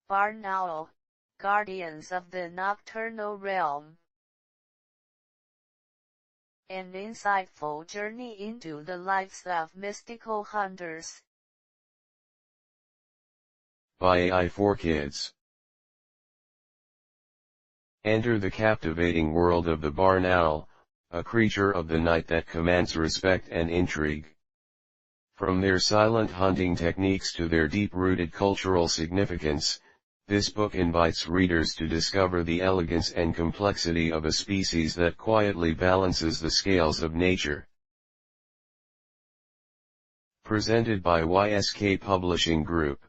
barn owl, guardians of the nocturnal realm. An insightful journey into the lives of mystical hunters. By AI for Kids. Enter the captivating world of the barn owl, a creature of the night that commands respect and intrigue. From their silent hunting techniques to their deep-rooted cultural significance, this book invites readers to discover the elegance and complexity of a species that quietly balances the scales of nature. Presented by YSK Publishing Group.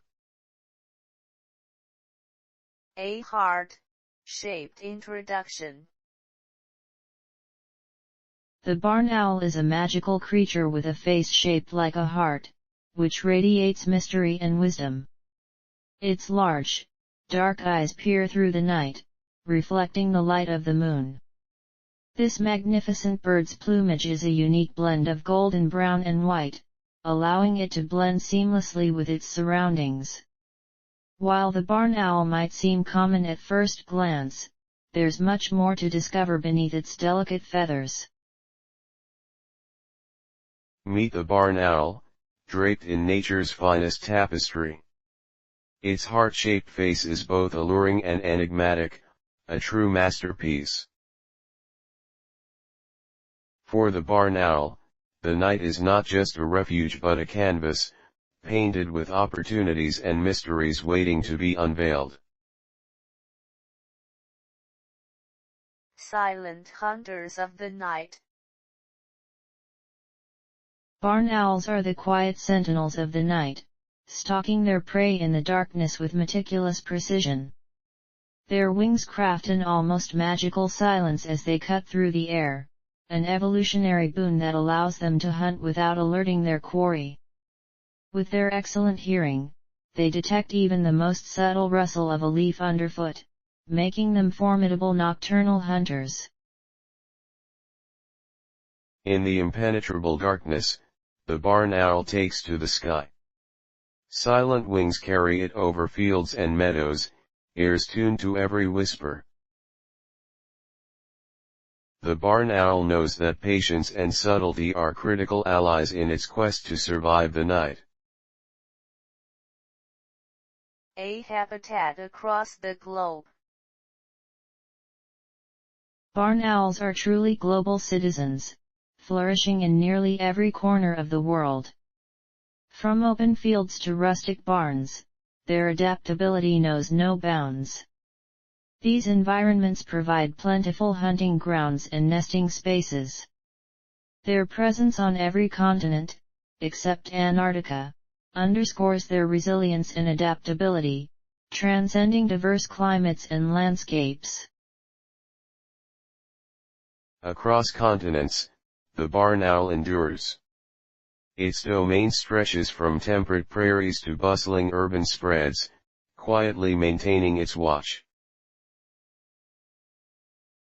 A heart-shaped introduction. The barn owl is a magical creature with a face shaped like a heart, which radiates mystery and wisdom. Its large, dark eyes peer through the night, reflecting the light of the moon. This magnificent bird's plumage is a unique blend of golden brown and white, allowing it to blend seamlessly with its surroundings. While the barn owl might seem common at first glance, there's much more to discover beneath its delicate feathers. Meet the barn owl, draped in nature's finest tapestry. Its heart-shaped face is both alluring and enigmatic, a true masterpiece. For the barn owl, the night is not just a refuge but a canvas, painted with opportunities and mysteries waiting to be unveiled. Silent hunters of the night. Barn owls are the quiet sentinels of the night, stalking their prey in the darkness with meticulous precision. Their wings craft an almost magical silence as they cut through the air, an evolutionary boon that allows them to hunt without alerting their quarry. With their excellent hearing, they detect even the most subtle rustle of a leaf underfoot, making them formidable nocturnal hunters. In the impenetrable darkness, the barn owl takes to the sky. Silent wings carry it over fields and meadows, ears tuned to every whisper. The barn owl knows that patience and subtlety are critical allies in its quest to survive the night. A habitat across the globe. Barn owls are truly global citizens, flourishing in nearly every corner of the world. From open fields to rustic barns, their adaptability knows no bounds. These environments provide plentiful hunting grounds and nesting spaces. Their presence on every continent, except Antarctica, underscores their resilience and adaptability, transcending diverse climates and landscapes. Across continents, the barn owl endures. Its domain stretches from temperate prairies to bustling urban spreads, quietly maintaining its watch.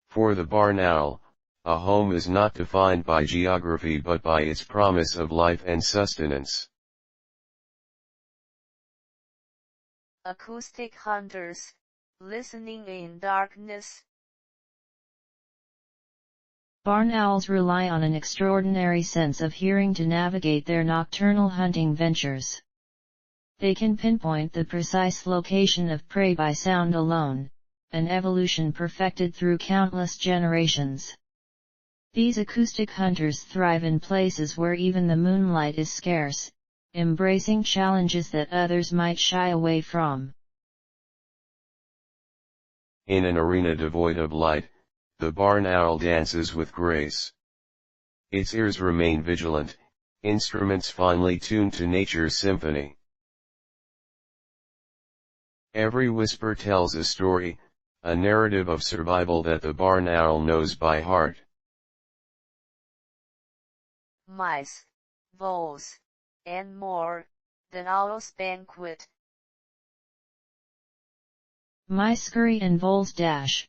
For the barn owl, a home is not defined by geography but by its promise of life and sustenance. Acoustic hunters, listening in darkness. Barn owls rely on an extraordinary sense of hearing to navigate their nocturnal hunting ventures. They can pinpoint the precise location of prey by sound alone, an evolution perfected through countless generations. These acoustic hunters thrive in places where even the moonlight is scarce, embracing challenges that others might shy away from. In an arena devoid of light, the barn owl dances with grace. Its ears remain vigilant, instruments finely tuned to nature's symphony. Every whisper tells a story, a narrative of survival that the barn owl knows by heart. Mice, voles, and more, the owl's banquet. Mice scurry and voles dash,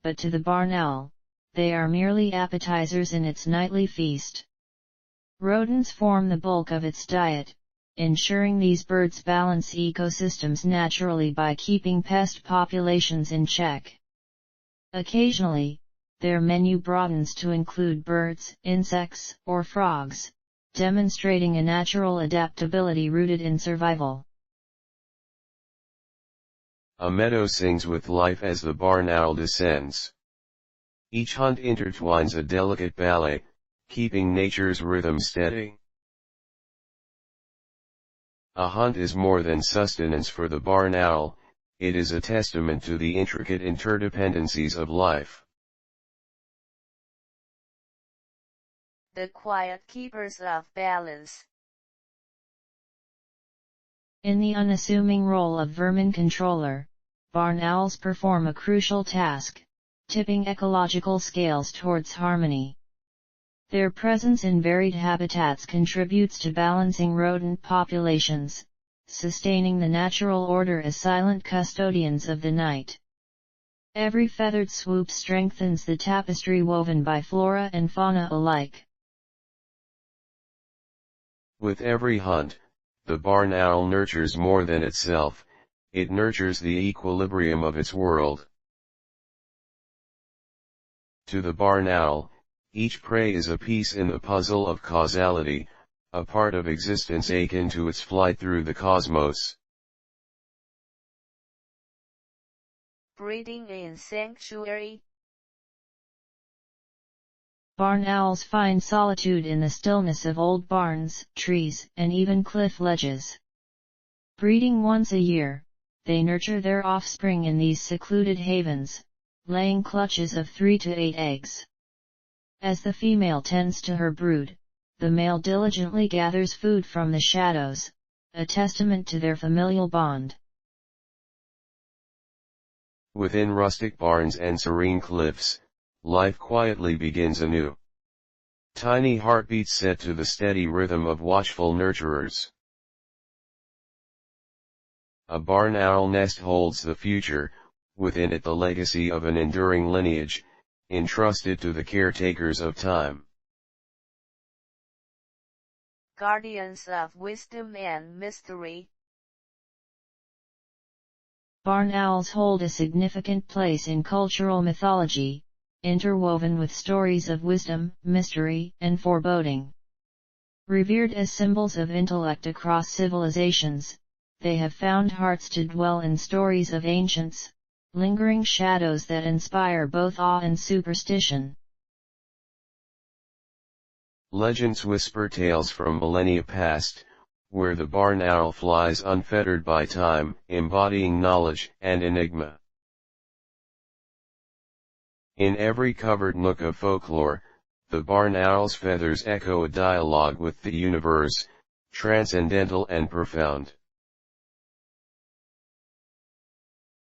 but to the barn owl, they are merely appetizers in its nightly feast. Rodents form the bulk of its diet, ensuring these birds balance ecosystems naturally by keeping pest populations in check. Occasionally, their menu broadens to include birds, insects, or frogs, demonstrating a natural adaptability rooted in survival. A meadow sings with life as the barn owl descends. Each hunt intertwines a delicate ballet, keeping nature's rhythm steady. A hunt is more than sustenance for the barn owl, it is a testament to the intricate interdependencies of life. The quiet keepers of balance. In the unassuming role of vermin controller, barn owls perform a crucial task, tipping ecological scales towards harmony. Their presence in varied habitats contributes to balancing rodent populations, sustaining the natural order as silent custodians of the night. Every feathered swoop strengthens the tapestry woven by flora and fauna alike. With every hunt, the barn owl nurtures more than itself, it nurtures the equilibrium of its world. To the barn owl, each prey is a piece in the puzzle of causality, a part of existence akin to its flight through the cosmos. Breeding in sanctuary. Barn owls find solitude in the stillness of old barns, trees, and even cliff ledges. Breeding once a year, they nurture their offspring in these secluded havens, laying clutches of 3 to 8 eggs. As the female tends to her brood, the male diligently gathers food from the shadows, a testament to their familial bond. Within rustic barns and serene cliffs, life quietly begins anew. Tiny heartbeats set to the steady rhythm of watchful nurturers. A barn owl nest holds the future, within it the legacy of an enduring lineage, entrusted to the caretakers of time. Guardians of wisdom and mystery. Barn owls hold a significant place in cultural mythology, interwoven with stories of wisdom, mystery, and foreboding. Revered as symbols of intellect across civilizations, they have found hearts to dwell in stories of ancients, lingering shadows that inspire both awe and superstition. Legends whisper tales from millennia past, where the barn owl flies unfettered by time, embodying knowledge and enigma. In every covered nook of folklore, the barn owl's feathers echo a dialogue with the universe, transcendental and profound.